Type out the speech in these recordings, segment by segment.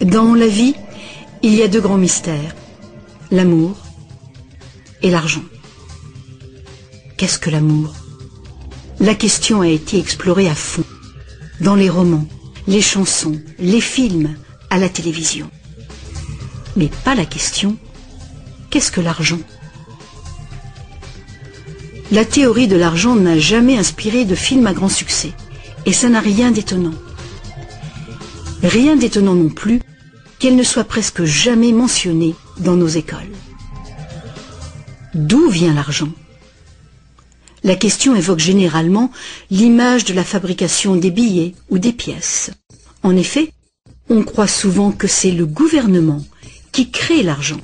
Dans la vie, il y a deux grands mystères, l'amour et l'argent. Qu'est-ce que l'amour? La question a été explorée à fond, dans les romans, les chansons, les films, à la télévision. Mais pas la question, qu'est-ce que l'argent? La théorie de l'argent n'a jamais inspiré de film à grand succès, et ça n'a rien d'étonnant. Rien d'étonnant non plus qu'elle ne soit presque jamais mentionnée dans nos écoles. D'où vient l'argent? La question évoque généralement l'image de la fabrication des billets ou des pièces. En effet, on croit souvent que c'est le gouvernement qui crée l'argent.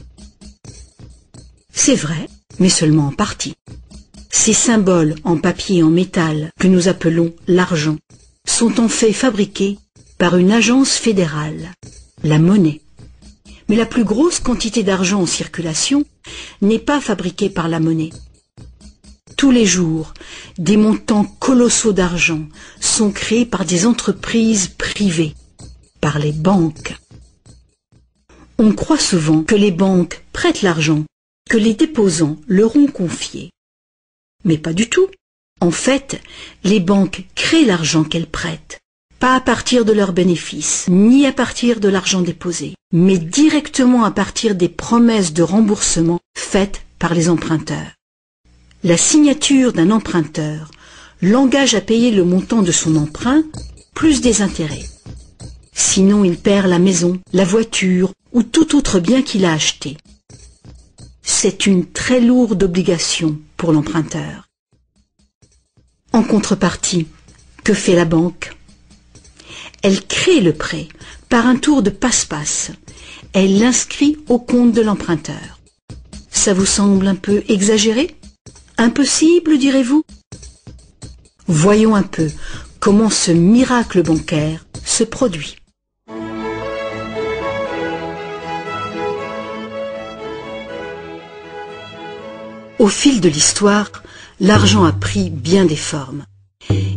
C'est vrai, mais seulement en partie. Ces symboles en papier et en métal que nous appelons l'argent sont en fait fabriqués par une agence fédérale, la monnaie. Mais la plus grosse quantité d'argent en circulation n'est pas fabriquée par la monnaie. Tous les jours, des montants colossaux d'argent sont créés par des entreprises privées, par les banques. On croit souvent que les banques prêtent l'argent, que les déposants leur ont confié. Mais pas du tout. En fait, les banques créent l'argent qu'elles prêtent. Pas à partir de leurs bénéfices, ni à partir de l'argent déposé, mais directement à partir des promesses de remboursement faites par les emprunteurs. La signature d'un emprunteur l'engage à payer le montant de son emprunt plus des intérêts. Sinon, il perd la maison, la voiture ou tout autre bien qu'il a acheté. C'est une très lourde obligation pour l'emprunteur. En contrepartie, que fait la banque ? Elle crée le prêt par un tour de passe-passe. Elle l'inscrit au compte de l'emprunteur. Ça vous semble un peu exagéré? Impossible, direz-vous? Voyons un peu comment ce miracle bancaire se produit. Au fil de l'histoire, l'argent a pris bien des formes.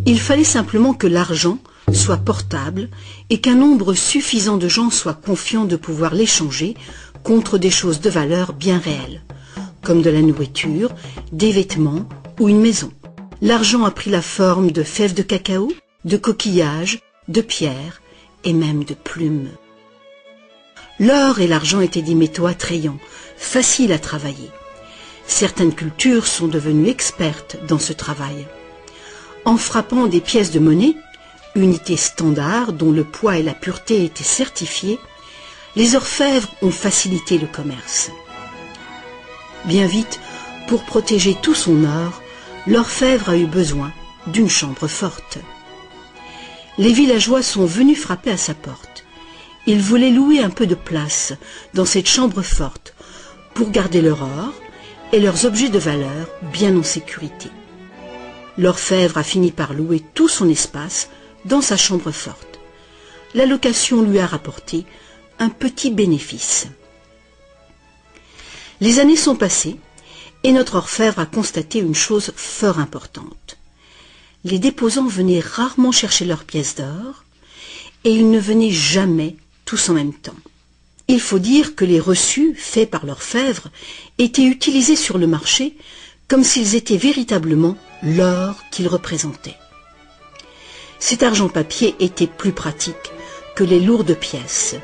Il fallait simplement que l'argent soit portable et qu'un nombre suffisant de gens soient confiants de pouvoir l'échanger contre des choses de valeur bien réelles, comme de la nourriture, des vêtements ou une maison. L'argent a pris la forme de fèves de cacao, de coquillages, de pierres et même de plumes. L'or et l'argent étaient des métaux attrayants, faciles à travailler. Certaines cultures sont devenues expertes dans ce travail. En frappant des pièces de monnaie, unité standard dont le poids et la pureté étaient certifiés, les orfèvres ont facilité le commerce. Bien vite, pour protéger tout son or, l'orfèvre a eu besoin d'une chambre forte. Les villageois sont venus frapper à sa porte. Ils voulaient louer un peu de place dans cette chambre forte pour garder leur or et leurs objets de valeur bien en sécurité. L'orfèvre a fini par louer tout son espace dans sa chambre forte. La location lui a rapporté un petit bénéfice. Les années sont passées et notre orfèvre a constaté une chose fort importante. Les déposants venaient rarement chercher leurs pièces d'or et ils ne venaient jamais tous en même temps. Il faut dire que les reçus faits par l'orfèvre étaient utilisés sur le marché comme s'ils étaient véritablement l'or qu'ils représentaient. Cet argent papier était plus pratique que les lourdes pièces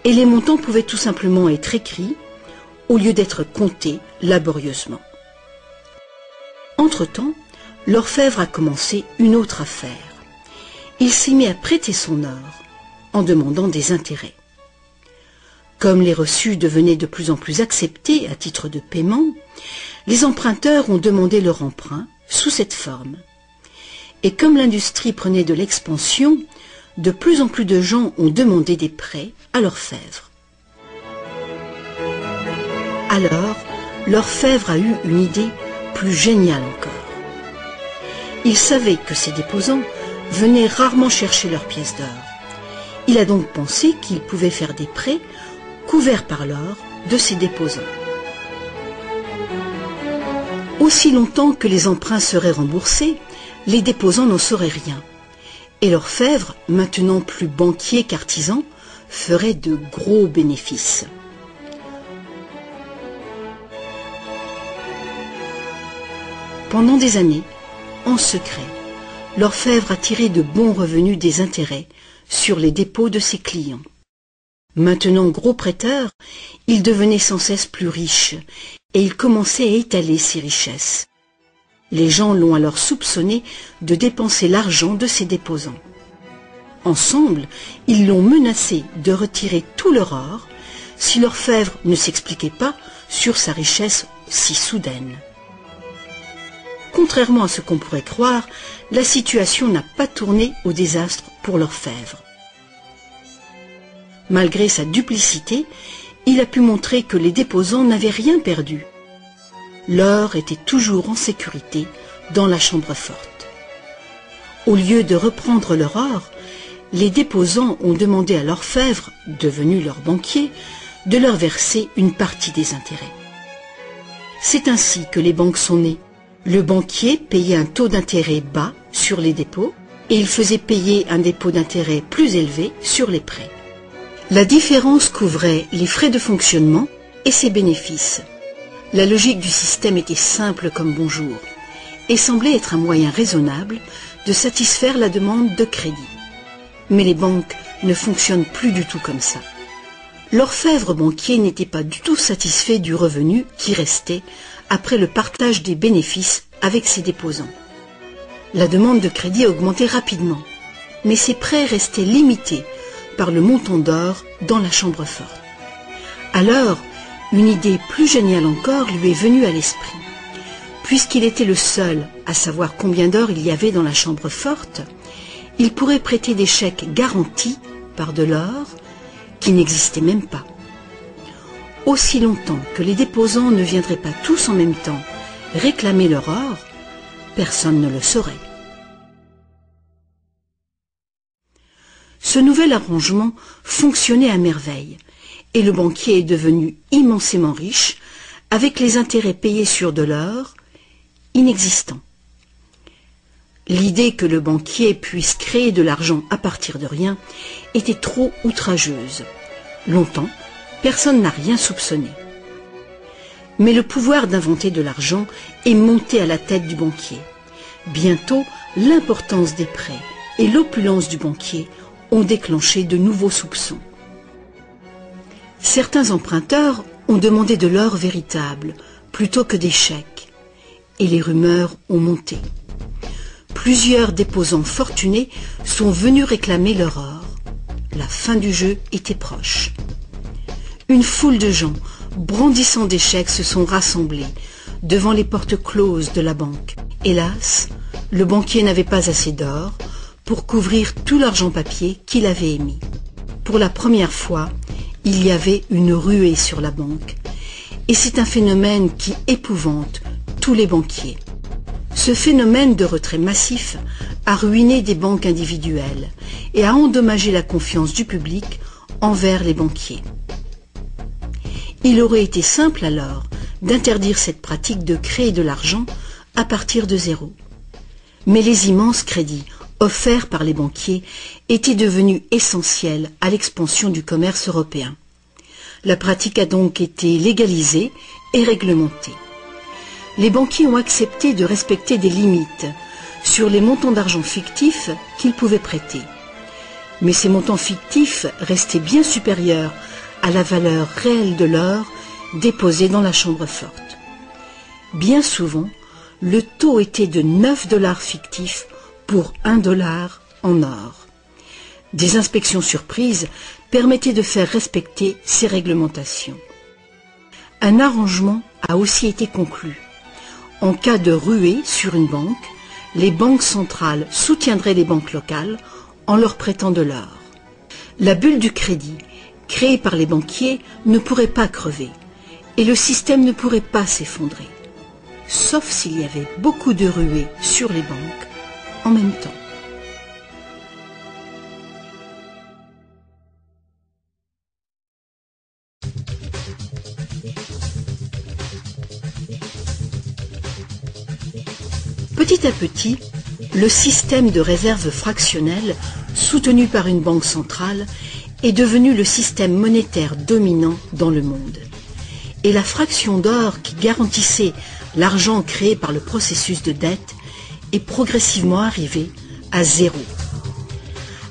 et les montants pouvaient tout simplement être écrits au lieu d'être comptés laborieusement. Entre-temps, l'orfèvre a commencé une autre affaire. il s'est mis à prêter son or en demandant des intérêts. Comme les reçus devenaient de plus en plus acceptés à titre de paiement, les emprunteurs ont demandé leur emprunt sous cette forme. Et comme l'industrie prenait de l'expansion, de plus en plus de gens ont demandé des prêts à l'orfèvre. Alors, l'orfèvre a eu une idée plus géniale encore. Il savait que ses déposants venaient rarement chercher leurs pièces d'or. Il a donc pensé qu'il pouvait faire des prêts couverts par l'or de ses déposants. Aussi longtemps que les emprunts seraient remboursés, les déposants n'en sauraient rien. Et l'orfèvre, maintenant plus banquier qu'artisan, ferait de gros bénéfices. Pendant des années, en secret, l'orfèvre a tiré de bons revenus des intérêts sur les dépôts de ses clients. Maintenant gros prêteur, il devenait sans cesse plus riche et il commençait à étaler ses richesses. Les gens l'ont alors soupçonné de dépenser l'argent de ses déposants. Ensemble, ils l'ont menacé de retirer tout leur or si l'orfèvre ne s'expliquait pas sur sa richesse si soudaine. Contrairement à ce qu'on pourrait croire, la situation n'a pas tourné au désastre pour l'orfèvre. Malgré sa duplicité, il a pu montrer que les déposants n'avaient rien perdu. L'or était toujours en sécurité dans la chambre forte. Au lieu de reprendre leur or, les déposants ont demandé à l'orfèvre, devenu leur banquier, de leur verser une partie des intérêts. C'est ainsi que les banques sont nées. Le banquier payait un taux d'intérêt bas sur les dépôts et il faisait payer un dépôt d'intérêt plus élevé sur les prêts. La différence couvrait les frais de fonctionnement et ses bénéfices. La logique du système était simple comme bonjour et semblait être un moyen raisonnable de satisfaire la demande de crédit. Mais les banques ne fonctionnent plus du tout comme ça. L'orfèvre banquier n'était pas du tout satisfait du revenu qui restait après le partage des bénéfices avec ses déposants. La demande de crédit a augmenté rapidement, mais ses prêts restaient limités par le montant d'or dans la chambre forte. Alors, une idée plus géniale encore lui est venue à l'esprit. Puisqu'il était le seul à savoir combien d'or il y avait dans la chambre forte, il pourrait prêter des chèques garantis par de l'or qui n'existait même pas. Aussi longtemps que les déposants ne viendraient pas tous en même temps réclamer leur or, personne ne le saurait. Ce nouvel arrangement fonctionnait à merveille et le banquier est devenu immensément riche avec les intérêts payés sur de l'or inexistant. L'idée que le banquier puisse créer de l'argent à partir de rien était trop outrageuse. Longtemps, personne n'a rien soupçonné. Mais le pouvoir d'inventer de l'argent est monté à la tête du banquier. Bientôt, l'importance des prêts et l'opulence du banquier ont déclenché de nouveaux soupçons. Certains emprunteurs ont demandé de l'or véritable plutôt que des chèques, et les rumeurs ont monté. Plusieurs déposants fortunés sont venus réclamer leur or. La fin du jeu était proche. Une foule de gens, brandissant des chèques, se sont rassemblés devant les portes closes de la banque. Hélas, le banquier n'avait pas assez d'or pour couvrir tout l'argent papier qu'il avait émis. Pour la première fois, il y avait une ruée sur la banque. Et c'est un phénomène qui épouvante tous les banquiers. Ce phénomène de retrait massif a ruiné des banques individuelles et a endommagé la confiance du public envers les banquiers. Il aurait été simple alors d'interdire cette pratique de créer de l'argent à partir de zéro. Mais les immenses crédits offerts par les banquiers étaient devenus essentiels à l'expansion du commerce européen. La pratique a donc été légalisée et réglementée. Les banquiers ont accepté de respecter des limites sur les montants d'argent fictifs qu'ils pouvaient prêter. Mais ces montants fictifs restaient bien supérieurs à la valeur réelle de l'or déposé dans la chambre forte. Bien souvent, le taux était de 9 $ fictifs pour 1 $ en or. Des inspections surprises permettaient de faire respecter ces réglementations. Un arrangement a aussi été conclu. En cas de ruée sur une banque, les banques centrales soutiendraient les banques locales en leur prêtant de l'or. La bulle du crédit, créée par les banquiers, ne pourrait pas crever et le système ne pourrait pas s'effondrer, sauf s'il y avait beaucoup de ruées sur les banques en même temps. Petit à petit, le système de réserve fractionnelle, soutenu par une banque centrale, est devenu le système monétaire dominant dans le monde. Et la fraction d'or qui garantissait l'argent créé par le processus de dette est progressivement arrivée à zéro.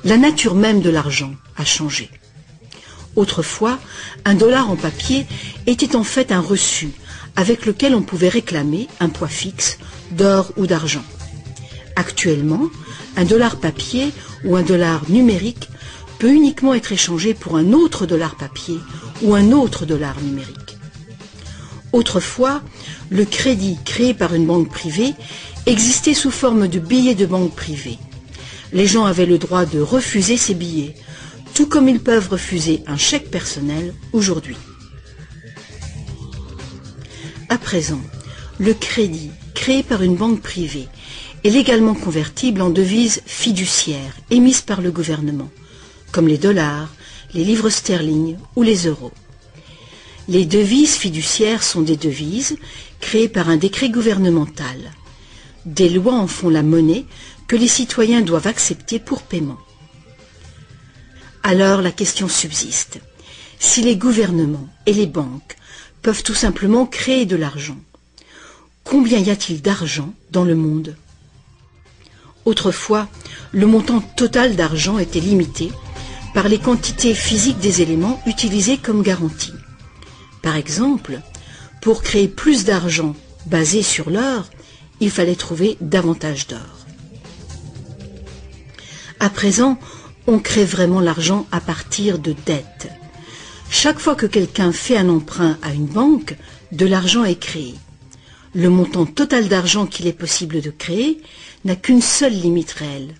La nature même de l'argent a changé. Autrefois, un dollar en papier était en fait un reçu avec lequel on pouvait réclamer un poids fixe d'or ou d'argent. Actuellement, un dollar papier ou un dollar numérique peut uniquement être échangé pour un autre dollar papier ou un autre dollar numérique. Autrefois, le crédit créé par une banque privée existait sous forme de billets de banque privée. Les gens avaient le droit de refuser ces billets, tout comme ils peuvent refuser un chèque personnel aujourd'hui. À présent, le crédit créé par une banque privée est légalement convertible en devises fiduciaires émises par le gouvernement, comme les dollars, les livres sterling ou les euros. Les devises fiduciaires sont des devises créées par un décret gouvernemental. Des lois en font la monnaie que les citoyens doivent accepter pour paiement. Alors la question subsiste. Si les gouvernements et les banques peuvent tout simplement créer de l'argent, combien y a-t-il d'argent dans le monde ? Autrefois, le montant total d'argent était limité par les quantités physiques des éléments utilisés comme garantie. Par exemple, pour créer plus d'argent basé sur l'or, il fallait trouver davantage d'or. À présent, on crée vraiment l'argent à partir de dettes. Chaque fois que quelqu'un fait un emprunt à une banque, de l'argent est créé. Le montant total d'argent qu'il est possible de créer n'a qu'une seule limite réelle,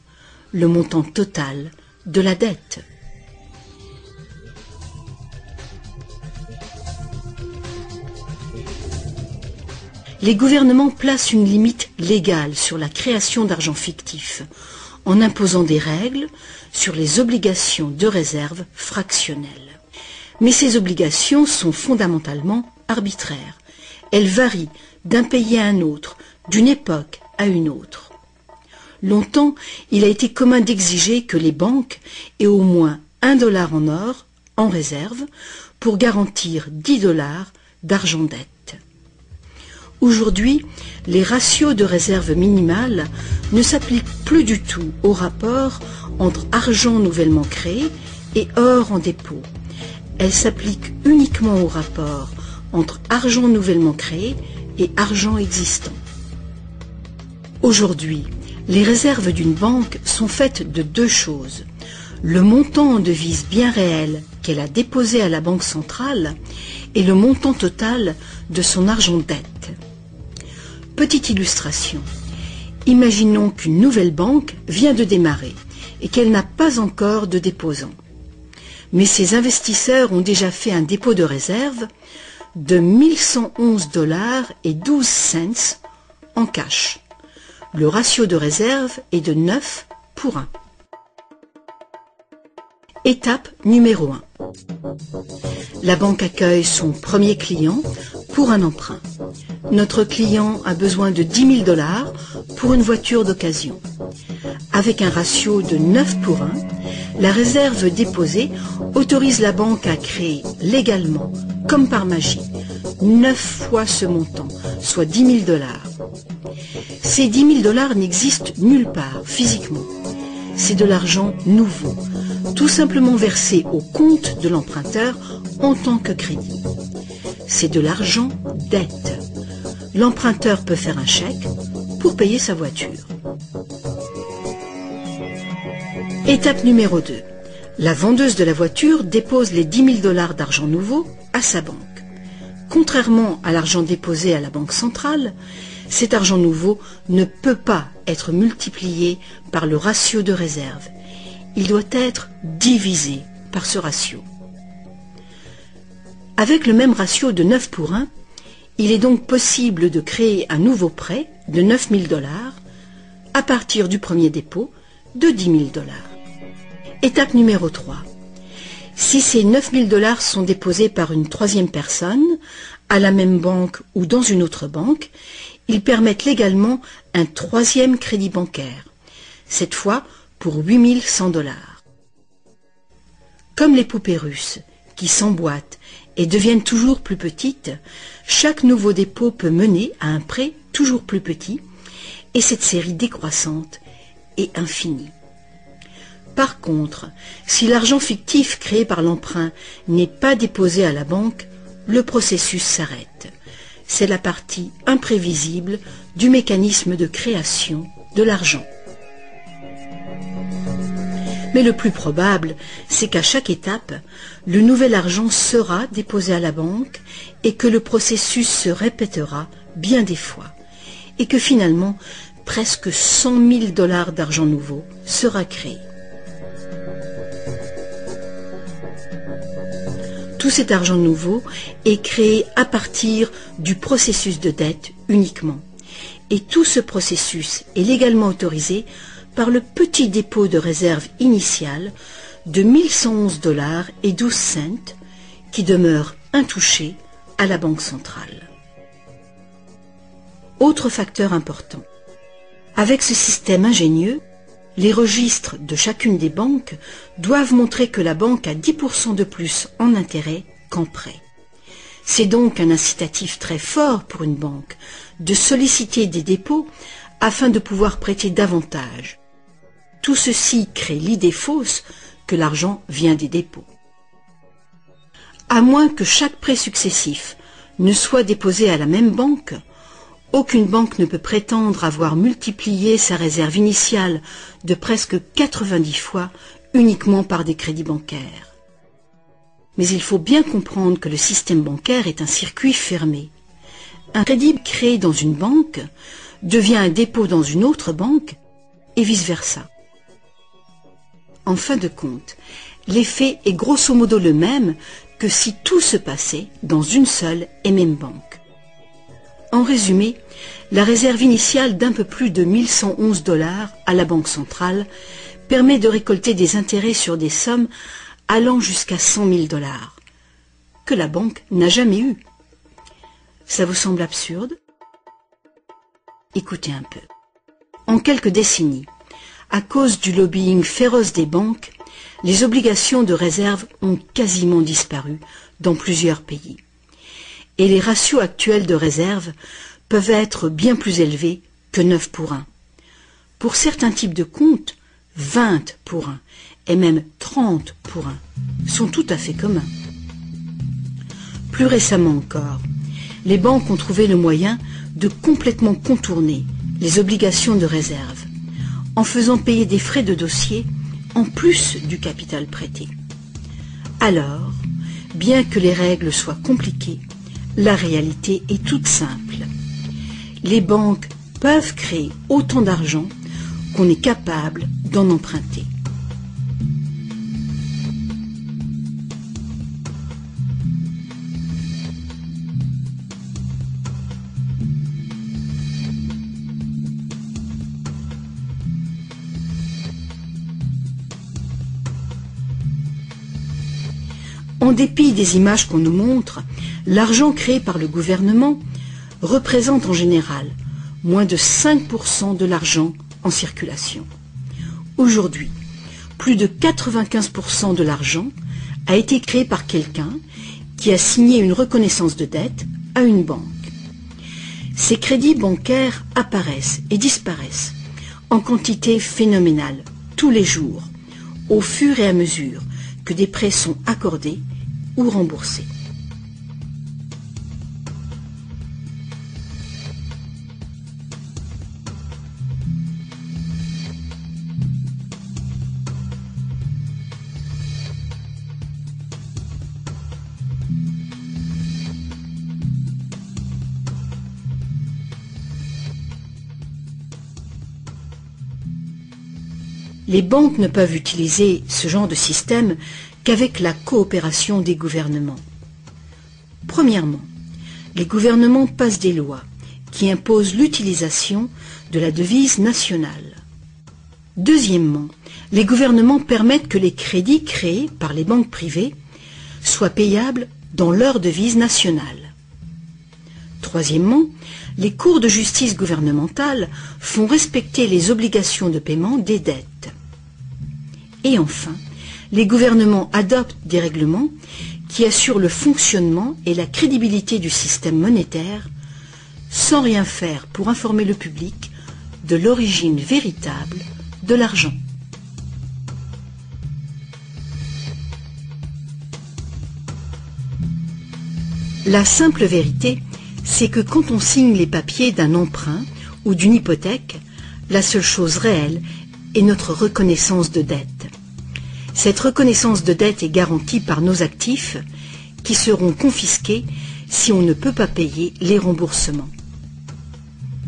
le montant total de la dette. Les gouvernements placent une limite légale sur la création d'argent fictif, en imposant des règles sur les obligations de réserve fractionnelles. Mais ces obligations sont fondamentalement arbitraires. Elles varient d'un pays à un autre, d'une époque à une autre. Longtemps, il a été commun d'exiger que les banques aient au moins $1 en or en réserve pour garantir $10 d'argent-dette. Aujourd'hui, les ratios de réserve minimale ne s'appliquent plus du tout au rapport entre argent nouvellement créé et or en dépôt. Elles s'appliquent uniquement au rapport entre argent nouvellement créé et argent existant. Aujourd'hui, les réserves d'une banque sont faites de deux choses. Le montant en devises bien réelles qu'elle a déposé à la banque centrale et le montant total de son argent-dette. Petite illustration. Imaginons qu'une nouvelle banque vient de démarrer et qu'elle n'a pas encore de déposants. Mais ses investisseurs ont déjà fait un dépôt de réserve de $1111,12 en cash. Le ratio de réserve est de 9 pour 1. Étape numéro 1. La banque accueille son premier client pour un emprunt. Notre client a besoin de $10 000 pour une voiture d'occasion. Avec un ratio de 9 pour 1, la réserve déposée autorise la banque à créer légalement, comme par magie, 9 fois ce montant, soit $10 000. Ces $10 000 n'existent nulle part physiquement. C'est de l'argent nouveau, tout simplement versé au compte de l'emprunteur en tant que crédit. C'est de l'argent dette. L'emprunteur peut faire un chèque pour payer sa voiture. Étape numéro 2. La vendeuse de la voiture dépose les 10 000 $ d'argent nouveau à sa banque. Contrairement à l'argent déposé à la banque centrale, cet argent nouveau ne peut pas être multiplié par le ratio de réserve. Il doit être divisé par ce ratio. Avec le même ratio de 9 pour 1, il est donc possible de créer un nouveau prêt de 9 000 $ à partir du premier dépôt de 10 000 $. Étape numéro 3. Si ces 9 000 $ sont déposés par une troisième personne, à la même banque ou dans une autre banque, ils permettent légalement un troisième crédit bancaire, cette fois pour 8 100 $. Comme les poupées russes, qui s'emboîtent et deviennent toujours plus petites, chaque nouveau dépôt peut mener à un prêt toujours plus petit, et cette série décroissante est infinie. Par contre, si l'argent fictif créé par l'emprunt n'est pas déposé à la banque, le processus s'arrête. C'est la partie imprévisible du mécanisme de création de l'argent. Mais le plus probable, c'est qu'à chaque étape, le nouvel argent sera déposé à la banque et que le processus se répétera bien des fois, et que finalement, presque 100 000 $ d'argent nouveau sera créé. Tout cet argent nouveau est créé à partir du processus de dette uniquement. Et tout ce processus est légalement autorisé par le petit dépôt de réserve initial de 1 111 $ et 12 cents qui demeure intouché à la Banque centrale. Autre facteur important. Avec ce système ingénieux, les registres de chacune des banques doivent montrer que la banque a 10% de plus en intérêt qu'en prêt. C'est donc un incitatif très fort pour une banque de solliciter des dépôts afin de pouvoir prêter davantage. Tout ceci crée l'idée fausse que l'argent vient des dépôts. À moins que chaque prêt successif ne soit déposé à la même banque, aucune banque ne peut prétendre avoir multiplié sa réserve initiale de presque 90 fois uniquement par des crédits bancaires. Mais il faut bien comprendre que le système bancaire est un circuit fermé. Un crédit créé dans une banque devient un dépôt dans une autre banque et vice-versa. En fin de compte, l'effet est grosso modo le même que si tout se passait dans une seule et même banque. En résumé, la réserve initiale d'un peu plus de 1 111 $ à la Banque centrale permet de récolter des intérêts sur des sommes allant jusqu'à 100 000 $, que la banque n'a jamais eu. Ça vous semble absurde? Écoutez un peu. En quelques décennies, à cause du lobbying féroce des banques, les obligations de réserve ont quasiment disparu dans plusieurs pays. Et les ratios actuels de réserve peuvent être bien plus élevés que 9 pour 1. Pour certains types de comptes, 20 pour 1 et même 30 pour 1 sont tout à fait communs. Plus récemment encore, les banques ont trouvé le moyen de complètement contourner les obligations de réserve en faisant payer des frais de dossier en plus du capital prêté. Alors, bien que les règles soient compliquées, la réalité est toute simple. Les banques peuvent créer autant d'argent qu'on est capable d'en emprunter. En dépit des images qu'on nous montre, l'argent créé par le gouvernement représente en général moins de 5% de l'argent en circulation. Aujourd'hui, plus de 95% de l'argent a été créé par quelqu'un qui a signé une reconnaissance de dette à une banque. Ces crédits bancaires apparaissent et disparaissent en quantité phénoménale tous les jours, au fur et à mesure que des prêts sont accordés ou remboursés. Les banques ne peuvent utiliser ce genre de système qu'avec la coopération des gouvernements. Premièrement, les gouvernements passent des lois qui imposent l'utilisation de la devise nationale. Deuxièmement, les gouvernements permettent que les crédits créés par les banques privées soient payables dans leur devise nationale. Troisièmement, les cours de justice gouvernementales font respecter les obligations de paiement des dettes. Et enfin, les gouvernements adoptent des règlements qui assurent le fonctionnement et la crédibilité du système monétaire sans rien faire pour informer le public de l'origine véritable de l'argent. La simple vérité, c'est que quand on signe les papiers d'un emprunt ou d'une hypothèque, la seule chose réelle est notre reconnaissance de dette. Cette reconnaissance de dette est garantie par nos actifs qui seront confisqués si on ne peut pas payer les remboursements.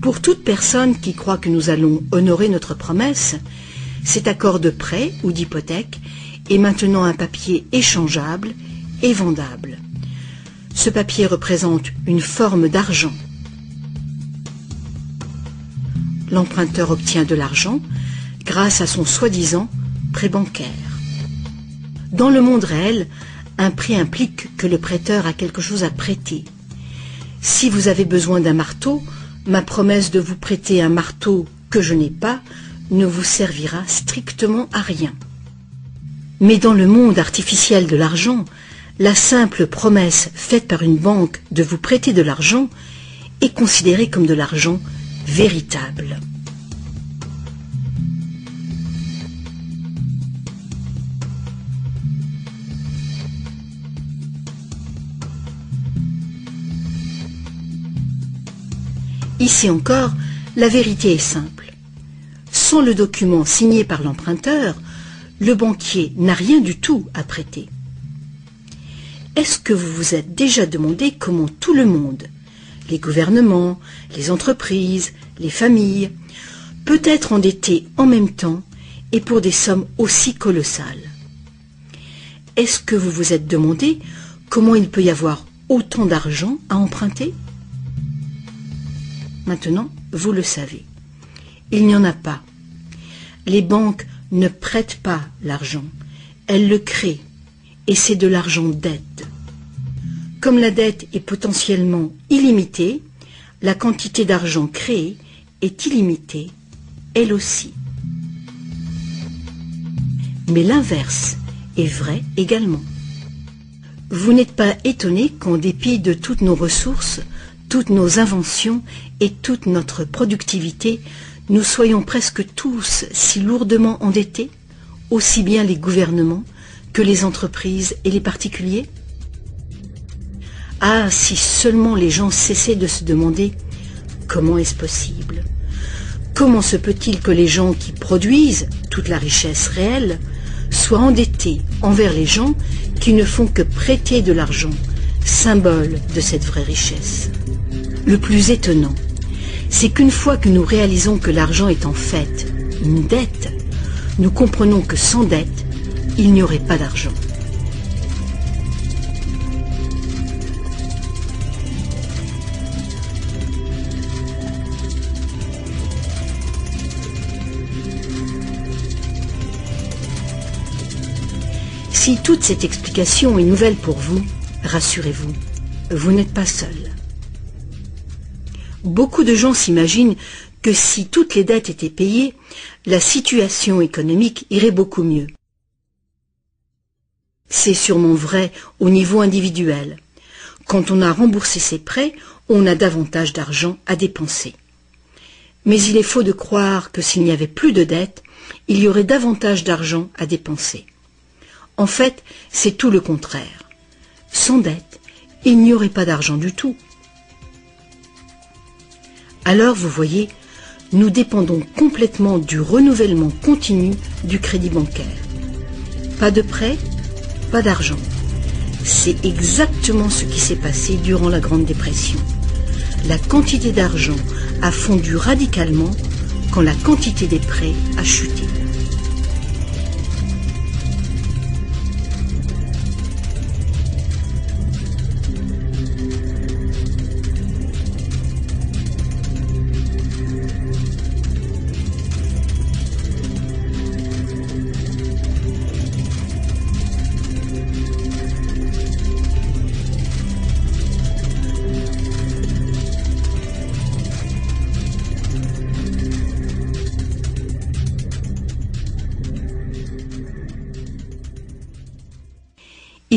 Pour toute personne qui croit que nous allons honorer notre promesse, cet accord de prêt ou d'hypothèque est maintenant un papier échangeable et vendable. Ce papier représente une forme d'argent. L'emprunteur obtient de l'argent grâce à son soi-disant prêt bancaire. Dans le monde réel, un prêt implique que le prêteur a quelque chose à prêter. Si vous avez besoin d'un marteau, ma promesse de vous prêter un marteau que je n'ai pas ne vous servira strictement à rien. Mais dans le monde artificiel de l'argent, la simple promesse faite par une banque de vous prêter de l'argent est considérée comme de l'argent véritable. Ici encore, la vérité est simple. Sans le document signé par l'emprunteur, le banquier n'a rien du tout à prêter. Est-ce que vous vous êtes déjà demandé comment tout le monde, les gouvernements, les entreprises, les familles, peut être endetté en même temps et pour des sommes aussi colossales? Est-ce que vous vous êtes demandé comment il peut y avoir autant d'argent à emprunter? Maintenant, vous le savez. Il n'y en a pas. Les banques ne prêtent pas l'argent, elles le créent, et c'est de l'argent dette. Comme la dette est potentiellement illimitée, la quantité d'argent créée est illimitée, elle aussi. Mais l'inverse est vrai également. Vous n'êtes pas étonné qu'en dépit de toutes nos ressources, toutes nos inventions et toute notre productivité, nous soyons presque tous si lourdement endettés, aussi bien les gouvernements que les entreprises et les particuliers? Ah, si seulement les gens cessaient de se demander comment est-ce possible? Comment se peut-il que les gens qui produisent toute la richesse réelle soient endettés envers les gens qui ne font que prêter de l'argent, symbole de cette vraie richesse? Le plus étonnant, c'est qu'une fois que nous réalisons que l'argent est en fait une dette, nous comprenons que sans dette, il n'y aurait pas d'argent. Si toute cette explication est nouvelle pour vous, rassurez-vous, vous n'êtes pas seul. Beaucoup de gens s'imaginent que si toutes les dettes étaient payées, la situation économique irait beaucoup mieux. C'est sûrement vrai au niveau individuel. Quand on a remboursé ses prêts, on a davantage d'argent à dépenser. Mais il est faux de croire que s'il n'y avait plus de dettes, il y aurait davantage d'argent à dépenser. En fait, c'est tout le contraire. Sans dette, il n'y aurait pas d'argent du tout. Alors, vous voyez, nous dépendons complètement du renouvellement continu du crédit bancaire. Pas de prêt, pas d'argent. C'est exactement ce qui s'est passé durant la Grande Dépression. La quantité d'argent a fondu radicalement quand la quantité des prêts a chuté.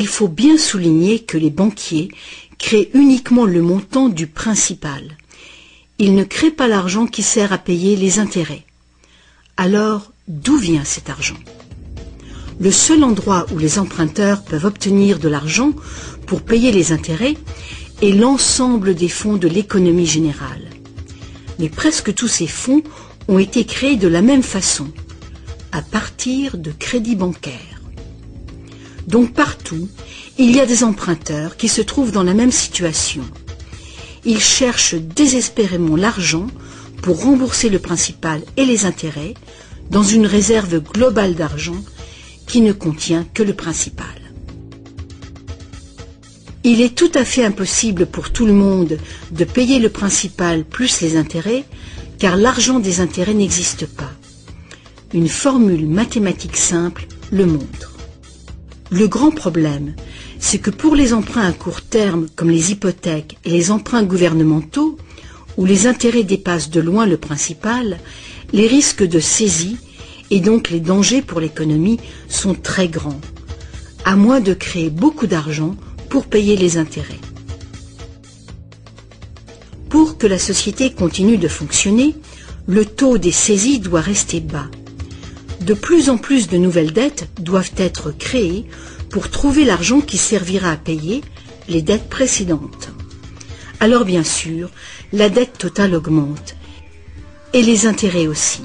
Il faut bien souligner que les banquiers créent uniquement le montant du principal. Ils ne créent pas l'argent qui sert à payer les intérêts. Alors, d'où vient cet argent? Le seul endroit où les emprunteurs peuvent obtenir de l'argent pour payer les intérêts est l'ensemble des fonds de l'économie générale. Mais presque tous ces fonds ont été créés de la même façon, à partir de crédits bancaires. Donc partout, il y a des emprunteurs qui se trouvent dans la même situation. Ils cherchent désespérément l'argent pour rembourser le principal et les intérêts dans une réserve globale d'argent qui ne contient que le principal. Il est tout à fait impossible pour tout le monde de payer le principal plus les intérêts, car l'argent des intérêts n'existe pas. Une formule mathématique simple le montre. Le grand problème, c'est que pour les emprunts à court terme, comme les hypothèques et les emprunts gouvernementaux, où les intérêts dépassent de loin le principal, les risques de saisie et donc les dangers pour l'économie sont très grands, à moins de créer beaucoup d'argent pour payer les intérêts. Pour que la société continue de fonctionner, le taux des saisies doit rester bas. De plus en plus de nouvelles dettes doivent être créées pour trouver l'argent qui servira à payer les dettes précédentes. Alors bien sûr, la dette totale augmente, et les intérêts aussi,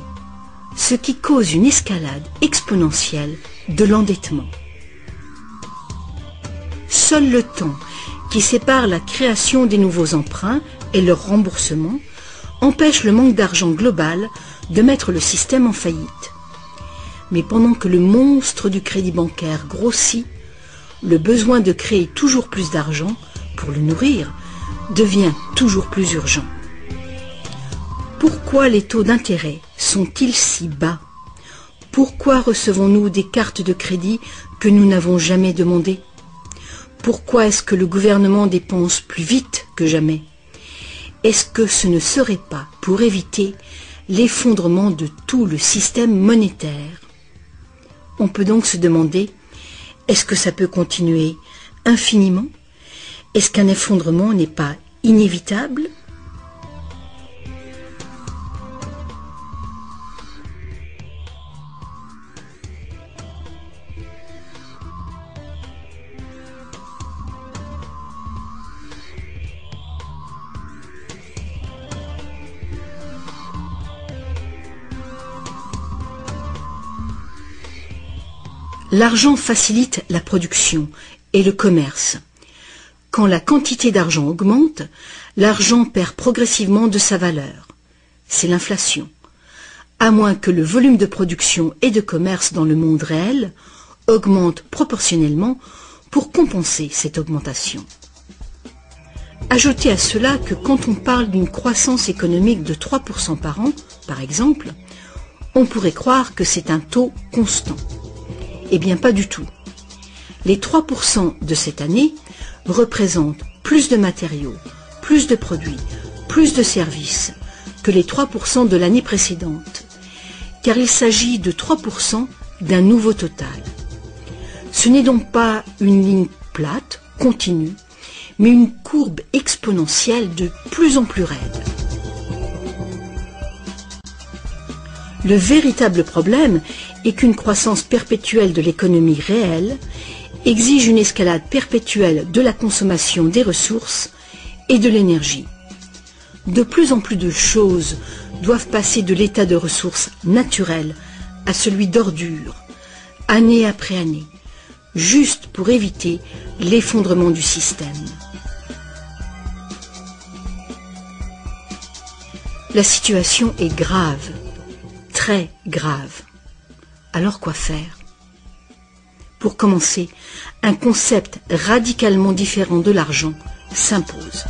ce qui cause une escalade exponentielle de l'endettement. Seul le temps qui sépare la création des nouveaux emprunts et leur remboursement empêche le manque d'argent global de mettre le système en faillite. Mais pendant que le monstre du crédit bancaire grossit, le besoin de créer toujours plus d'argent pour le nourrir devient toujours plus urgent. Pourquoi les taux d'intérêt sont-ils si bas? Pourquoi recevons-nous des cartes de crédit que nous n'avons jamais demandées? Pourquoi est-ce que le gouvernement dépense plus vite que jamais? Est-ce que ce ne serait pas pour éviter l'effondrement de tout le système monétaire? On peut donc se demander, est-ce que ça peut continuer infiniment? Est-ce qu'un effondrement n'est pas inévitable? L'argent facilite la production et le commerce. Quand la quantité d'argent augmente, l'argent perd progressivement de sa valeur. C'est l'inflation. À moins que le volume de production et de commerce dans le monde réel augmente proportionnellement pour compenser cette augmentation. Ajoutez à cela que quand on parle d'une croissance économique de 3% par an, par exemple, on pourrait croire que c'est un taux constant. Eh bien, pas du tout. Les 3% de cette année représentent plus de matériaux, plus de produits, plus de services que les 3% de l'année précédente, car il s'agit de 3% d'un nouveau total. Ce n'est donc pas une ligne plate, continue, mais une courbe exponentielle de plus en plus raide. Le véritable problème est qu'une croissance perpétuelle de l'économie réelle exige une escalade perpétuelle de la consommation des ressources et de l'énergie. De plus en plus de choses doivent passer de l'état de ressources naturelles à celui d'ordures, année après année, juste pour éviter l'effondrement du système. La situation est grave, très grave. Alors quoi faire? Pour commencer, un concept radicalement différent de l'argent s'impose.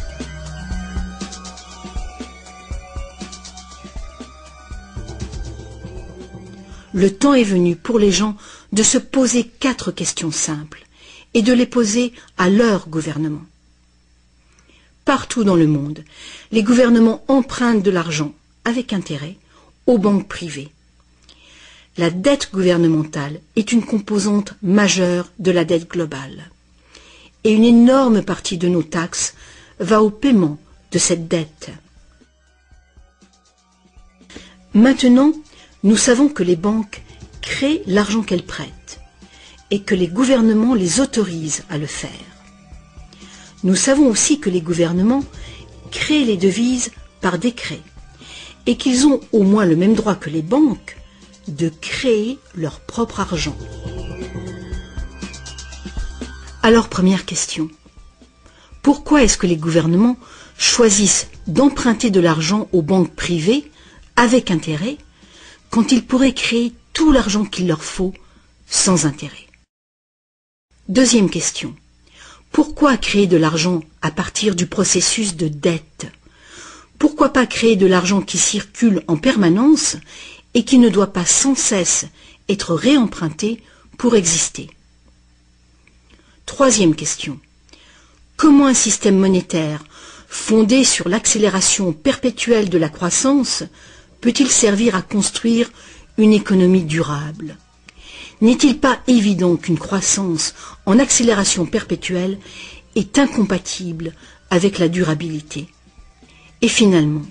Le temps est venu pour les gens de se poser 4 questions simples et de les poser à leur gouvernement. Partout dans le monde, les gouvernements empruntent de l'argent avec intérêt aux banques privées. La dette gouvernementale est une composante majeure de la dette globale. et une énorme partie de nos taxes va au paiement de cette dette. Maintenant, nous savons que les banques créent l'argent qu'elles prêtent et que les gouvernements les autorisent à le faire. Nous savons aussi que les gouvernements créent les devises par décret et qu'ils ont au moins le même droit que les banques de créer leur propre argent. Alors, première question. Pourquoi est-ce que les gouvernements choisissent d'emprunter de l'argent aux banques privées avec intérêt quand ils pourraient créer tout l'argent qu'il leur faut sans intérêt? Deuxième question. Pourquoi créer de l'argent à partir du processus de dette? Pourquoi pas créer de l'argent qui circule en permanence et qui ne doit pas sans cesse être réemprunté pour exister? Troisième question. Comment un système monétaire fondé sur l'accélération perpétuelle de la croissance peut-il servir à construire une économie durable? N'est-il pas évident qu'une croissance en accélération perpétuelle est incompatible avec la durabilité? Et finalement,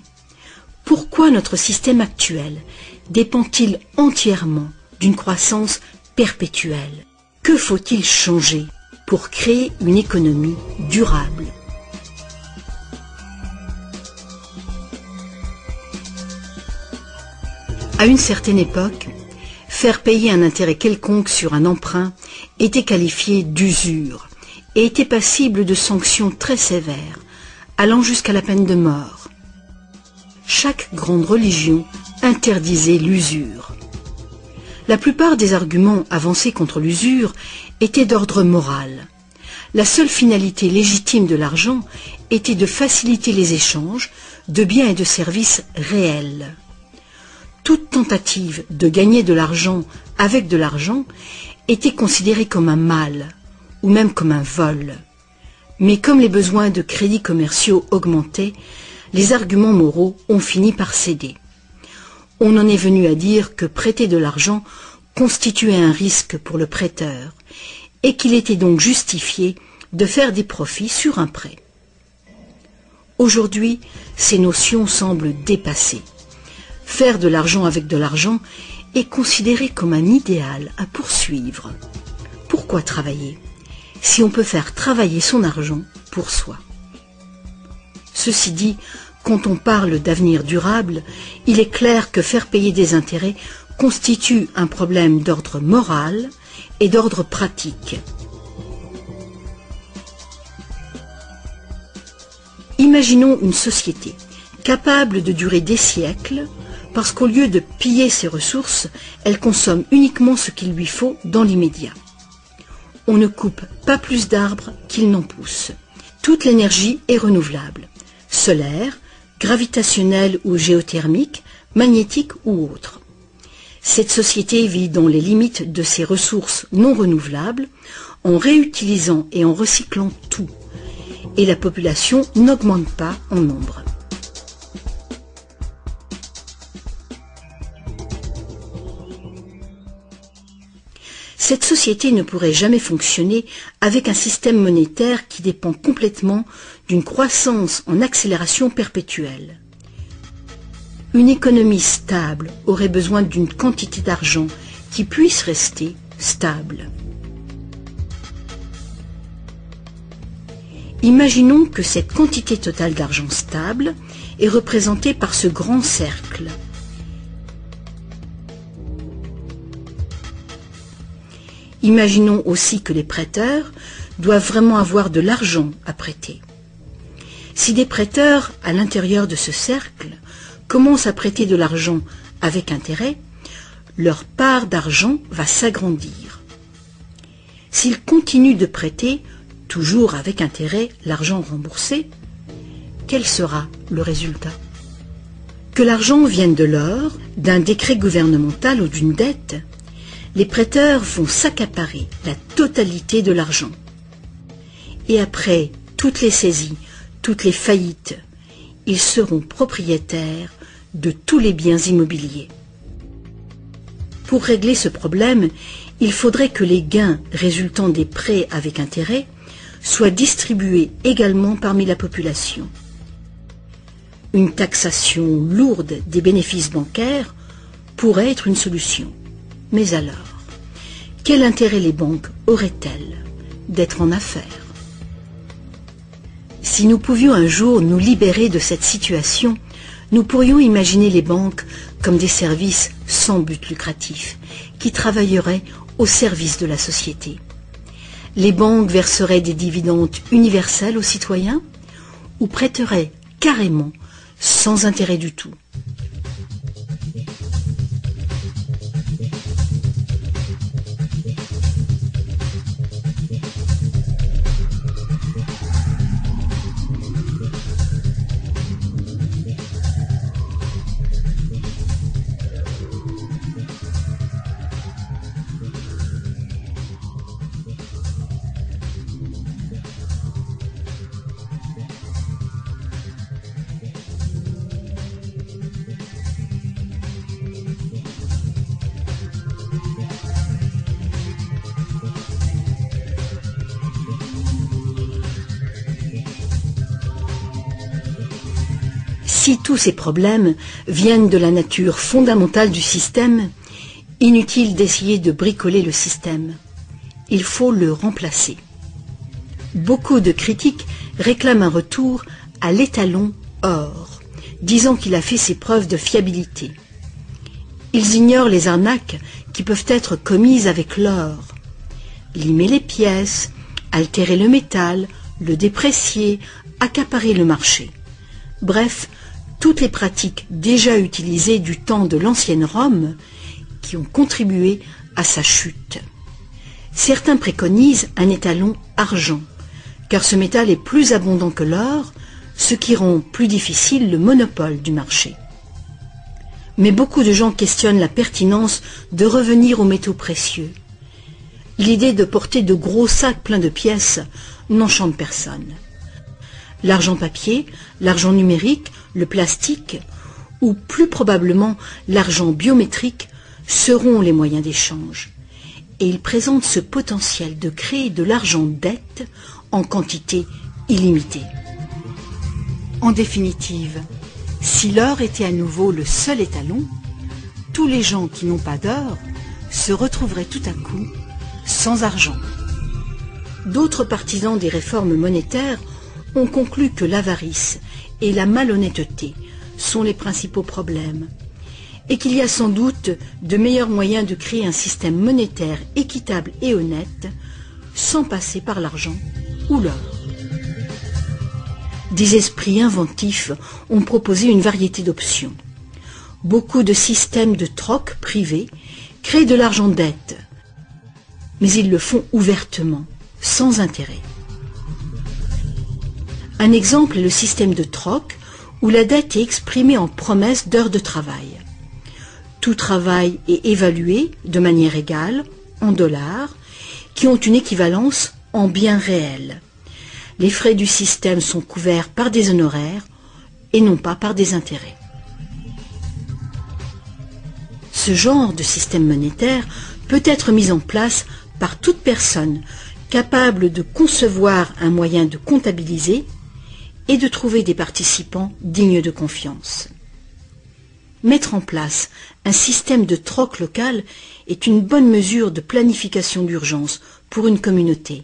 pourquoi notre système actuel dépend-il entièrement d'une croissance perpétuelle? Que faut-il changer pour créer une économie durable? À une certaine époque, faire payer un intérêt quelconque sur un emprunt était qualifié d'usure et était passible de sanctions très sévères, allant jusqu'à la peine de mort. Chaque grande religion interdisait l'usure. La plupart des arguments avancés contre l'usure étaient d'ordre moral. La seule finalité légitime de l'argent était de faciliter les échanges de biens et de services réels. Toute tentative de gagner de l'argent avec de l'argent était considérée comme un mal, ou même comme un vol. Mais comme les besoins de crédits commerciaux augmentaient, les arguments moraux ont fini par céder. On en est venu à dire que prêter de l'argent constituait un risque pour le prêteur, et qu'il était donc justifié de faire des profits sur un prêt. Aujourd'hui, ces notions semblent dépassées. Faire de l'argent avec de l'argent est considéré comme un idéal à poursuivre. Pourquoi travailler si on peut faire travailler son argent pour soi? Ceci dit, quand on parle d'avenir durable, il est clair que faire payer des intérêts constitue un problème d'ordre moral et d'ordre pratique. Imaginons une société capable de durer des siècles parce qu'au lieu de piller ses ressources, elle consomme uniquement ce qu'il lui faut dans l'immédiat. On ne coupe pas plus d'arbres qu'il n'en pousse. Toute l'énergie est renouvelable, solaire, gravitationnelle ou géothermique, magnétique ou autre. Cette société vit dans les limites de ses ressources non renouvelables, en réutilisant et en recyclant tout. Et la population n'augmente pas en nombre. Cette société ne pourrait jamais fonctionner avec un système monétaire qui dépend complètement d'une croissance en accélération perpétuelle. Une économie stable aurait besoin d'une quantité d'argent qui puisse rester stable. Imaginons que cette quantité totale d'argent stable est représentée par ce grand cercle. Imaginons aussi que les prêteurs doivent vraiment avoir de l'argent à prêter. Si des prêteurs, à l'intérieur de ce cercle, commencent à prêter de l'argent avec intérêt, leur part d'argent va s'agrandir. S'ils continuent de prêter, toujours avec intérêt, l'argent remboursé, quel sera le résultat? Que l'argent vienne de l'or, d'un décret gouvernemental ou d'une dette, les prêteurs vont s'accaparer la totalité de l'argent. Et après toutes les saisies, toutes les faillites, ils seront propriétaires de tous les biens immobiliers. Pour régler ce problème, il faudrait que les gains résultant des prêts avec intérêt soit distribuée également parmi la population. Une taxation lourde des bénéfices bancaires pourrait être une solution. Mais alors, quel intérêt les banques auraient-elles d'être en affaires? Si nous pouvions un jour nous libérer de cette situation, nous pourrions imaginer les banques comme des services sans but lucratif, qui travailleraient au service de la société. Les banques verseraient des dividendes universels aux citoyens ou prêteraient carrément sans intérêt du tout. Si tous ces problèmes viennent de la nature fondamentale du système, inutile d'essayer de bricoler le système. Il faut le remplacer. Beaucoup de critiques réclament un retour à l'étalon or, disant qu'il a fait ses preuves de fiabilité. Ils ignorent les arnaques qui peuvent être commises avec l'or. Limer les pièces, altérer le métal, le déprécier, accaparer le marché. Bref, toutes les pratiques déjà utilisées du temps de l'ancienne Rome qui ont contribué à sa chute. Certains préconisent un étalon argent, car ce métal est plus abondant que l'or, ce qui rend plus difficile le monopole du marché. Mais beaucoup de gens questionnent la pertinence de revenir aux métaux précieux. L'idée de porter de gros sacs pleins de pièces n'enchante personne. L'argent papier, l'argent numérique, le plastique, ou plus probablement l'argent biométrique, seront les moyens d'échange. Et ils présentent ce potentiel de créer de l'argent dette en quantité illimitée. En définitive, si l'or était à nouveau le seul étalon, tous les gens qui n'ont pas d'or se retrouveraient tout à coup sans argent. D'autres partisans des réformes monétaires ont conclu que l'avarice et la malhonnêteté sont les principaux problèmes et qu'il y a sans doute de meilleurs moyens de créer un système monétaire équitable et honnête sans passer par l'argent ou l'or. Des esprits inventifs ont proposé une variété d'options. Beaucoup de systèmes de troc privés créent de l'argent dette, mais ils le font ouvertement, sans intérêt. Un exemple est le système de troc où la dette est exprimée en promesse d'heures de travail. Tout travail est évalué de manière égale, en dollars, qui ont une équivalence en biens réels. Les frais du système sont couverts par des honoraires et non pas par des intérêts. Ce genre de système monétaire peut être mis en place par toute personne capable de concevoir un moyen de comptabiliser et de trouver des participants dignes de confiance. Mettre en place un système de troc local est une bonne mesure de planification d'urgence pour une communauté,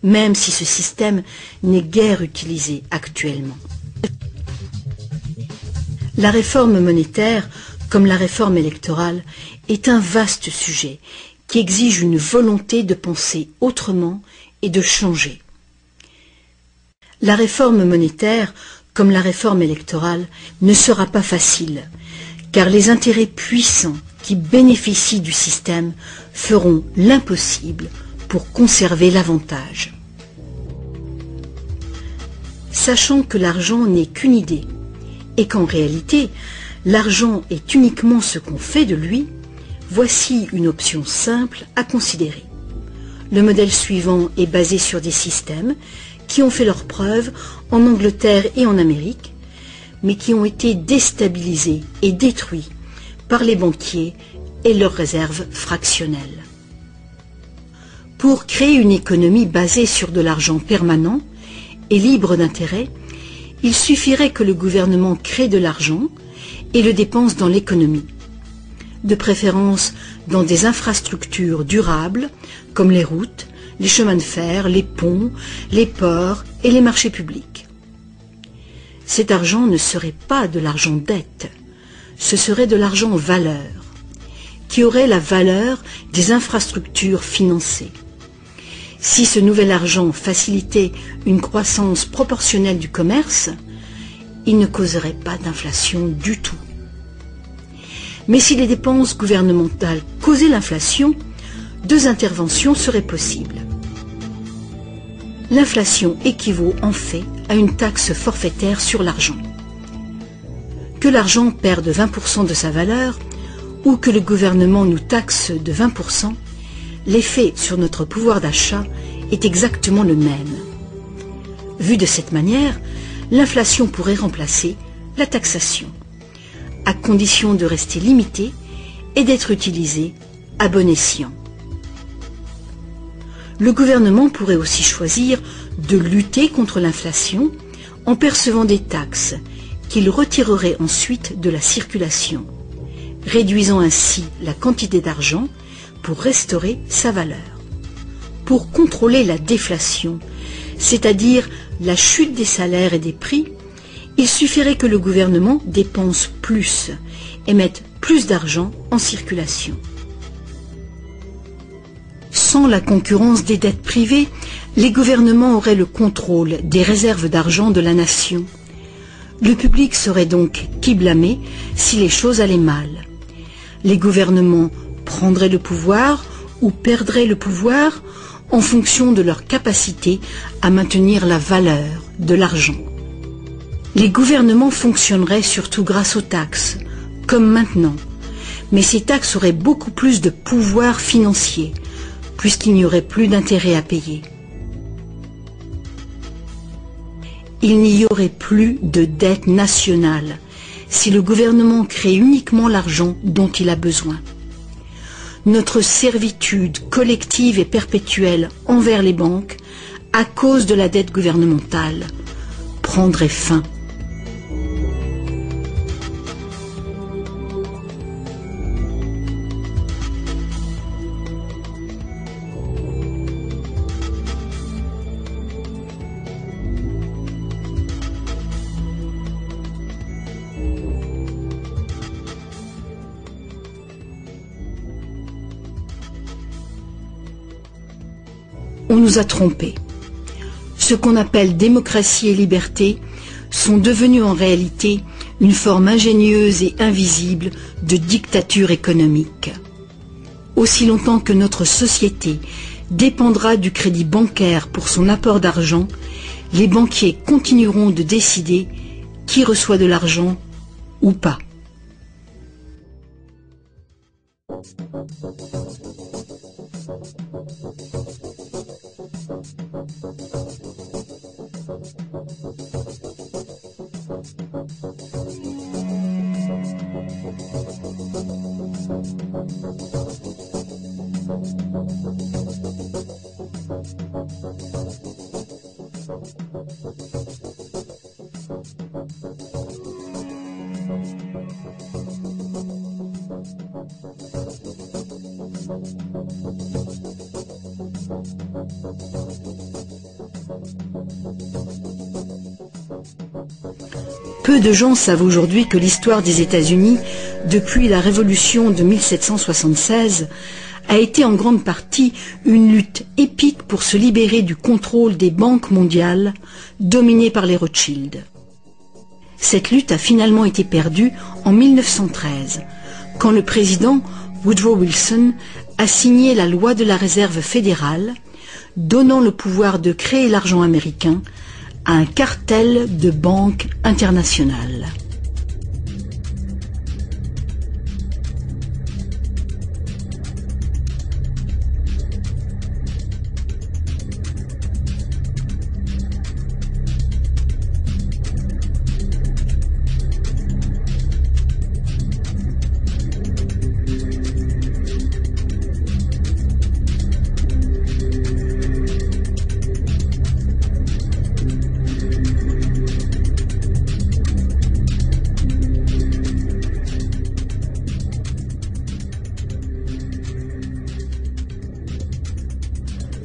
même si ce système n'est guère utilisé actuellement. La réforme monétaire, comme la réforme électorale, est un vaste sujet qui exige une volonté de penser autrement et de changer. La réforme monétaire, comme la réforme électorale, ne sera pas facile, car les intérêts puissants qui bénéficient du système feront l'impossible pour conserver l'avantage. Sachant que l'argent n'est qu'une idée, et qu'en réalité, l'argent est uniquement ce qu'on fait de lui, voici une option simple à considérer. Le modèle suivant est basé sur des systèmes qui ont fait leurs preuves en Angleterre et en Amérique, mais qui ont été déstabilisés et détruits par les banquiers et leurs réserves fractionnelles. Pour créer une économie basée sur de l'argent permanent et libre d'intérêt, il suffirait que le gouvernement crée de l'argent et le dépense dans l'économie, de préférence dans des infrastructures durables comme les routes, les chemins de fer, les ponts, les ports et les marchés publics. Cet argent ne serait pas de l'argent dette, ce serait de l'argent valeur, qui aurait la valeur des infrastructures financées. Si ce nouvel argent facilitait une croissance proportionnelle du commerce, il ne causerait pas d'inflation du tout. Mais si les dépenses gouvernementales causaient l'inflation, deux interventions seraient possibles. L'inflation équivaut en fait à une taxe forfaitaire sur l'argent. Que l'argent perde 20% de sa valeur ou que le gouvernement nous taxe de 20%, l'effet sur notre pouvoir d'achat est exactement le même. Vu de cette manière, l'inflation pourrait remplacer la taxation, à condition de rester limitée et d'être utilisée à bon escient. Le gouvernement pourrait aussi choisir de lutter contre l'inflation en percevant des taxes qu'il retirerait ensuite de la circulation, réduisant ainsi la quantité d'argent pour restaurer sa valeur. Pour contrôler la déflation, c'est-à-dire la chute des salaires et des prix, il suffirait que le gouvernement dépense plus et mette plus d'argent en circulation. Sans la concurrence des dettes privées, les gouvernements auraient le contrôle des réserves d'argent de la nation. Le public serait donc qui blâmer si les choses allaient mal. Les gouvernements prendraient le pouvoir ou perdraient le pouvoir en fonction de leur capacité à maintenir la valeur de l'argent. Les gouvernements fonctionneraient surtout grâce aux taxes, comme maintenant, mais ces taxes auraient beaucoup plus de pouvoir financier, puisqu'il n'y aurait plus d'intérêt à payer. Il n'y aurait plus de dette nationale si le gouvernement crée uniquement l'argent dont il a besoin. Notre servitude collective et perpétuelle envers les banques, à cause de la dette gouvernementale, prendrait fin. On nous a trompés. Ce qu'on appelle démocratie et liberté sont devenus en réalité une forme ingénieuse et invisible de dictature économique. Aussi longtemps que notre société dépendra du crédit bancaire pour son apport d'argent, les banquiers continueront de décider qui reçoit de l'argent ou pas. Peu de gens savent aujourd'hui que l'histoire des États-Unis, depuis la Révolution de 1776, a été en grande partie une lutte épique pour se libérer du contrôle des banques mondiales dominées par les Rothschild. Cette lutte a finalement été perdue en 1913, quand le président Woodrow Wilson a signé la loi de la réserve fédérale, donnant le pouvoir de créer l'argent américain à un cartel de banques internationales.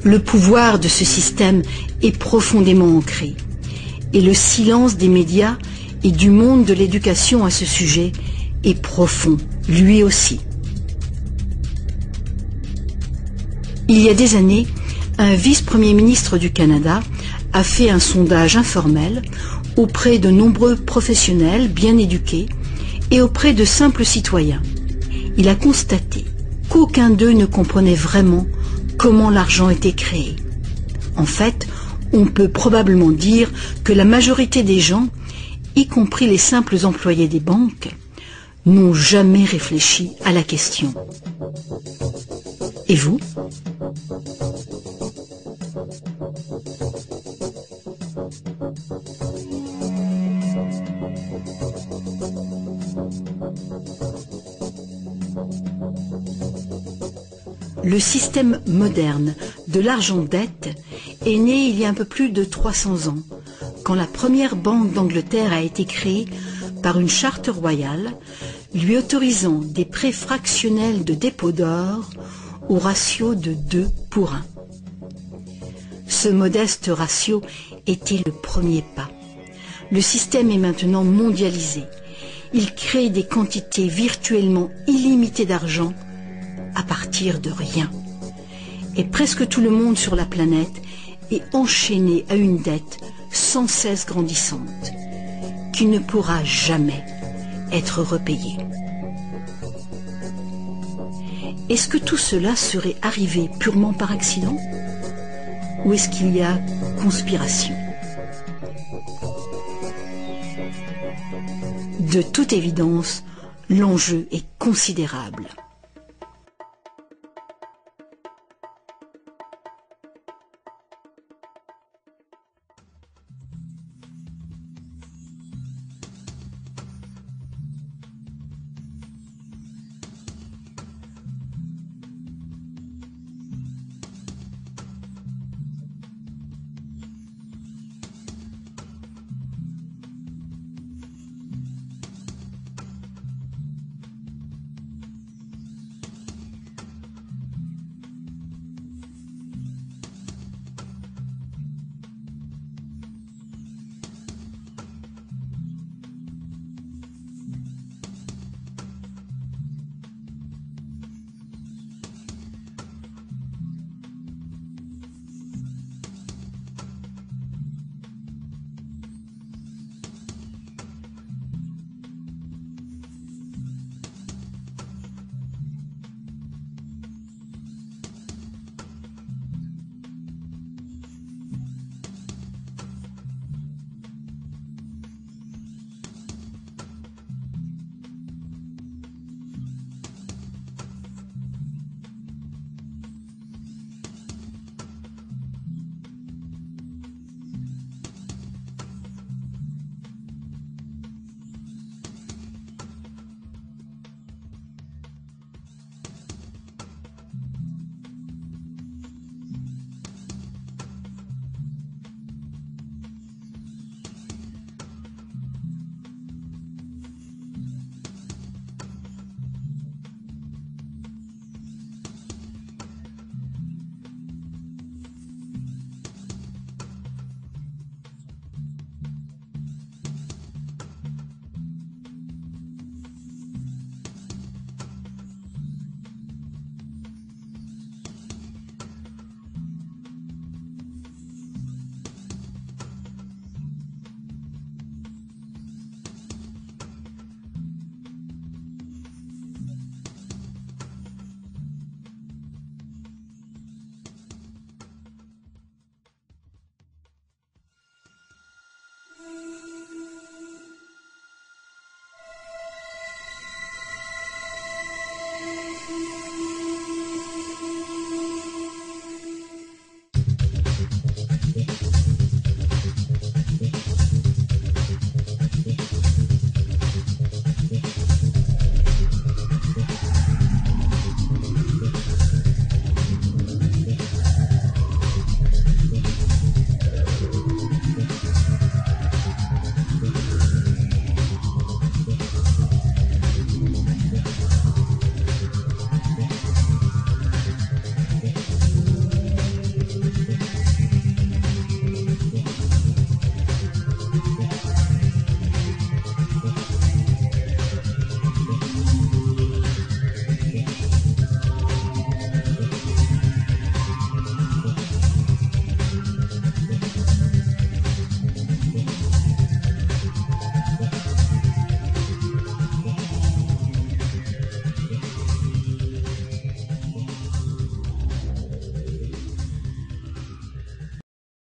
Le pouvoir de ce système est profondément ancré et le silence des médias et du monde de l'éducation à ce sujet est profond, lui aussi. Il y a des années, un vice-premier ministre du Canada a fait un sondage informel auprès de nombreux professionnels bien éduqués et auprès de simples citoyens. Il a constaté qu'aucun d'eux ne comprenait vraiment comment l'argent était créé. En fait, on peut probablement dire que la majorité des gens, y compris les simples employés des banques, n'ont jamais réfléchi à la question. Et vous ? Le système moderne de l'argent-dette est né il y a un peu plus de 300 ans, quand la première banque d'Angleterre a été créée par une charte royale lui autorisant des prêts fractionnels de dépôt d'or au ratio de 2 pour 1. Ce modeste ratio était le premier pas. Le système est maintenant mondialisé. Il crée des quantités virtuellement illimitées d'argent à partir de rien. Et presque tout le monde sur la planète est enchaîné à une dette sans cesse grandissante, qui ne pourra jamais être repayée. Est-ce que tout cela serait arrivé purement par accident? Ou est-ce qu'il y a conspiration? De toute évidence, l'enjeu est considérable.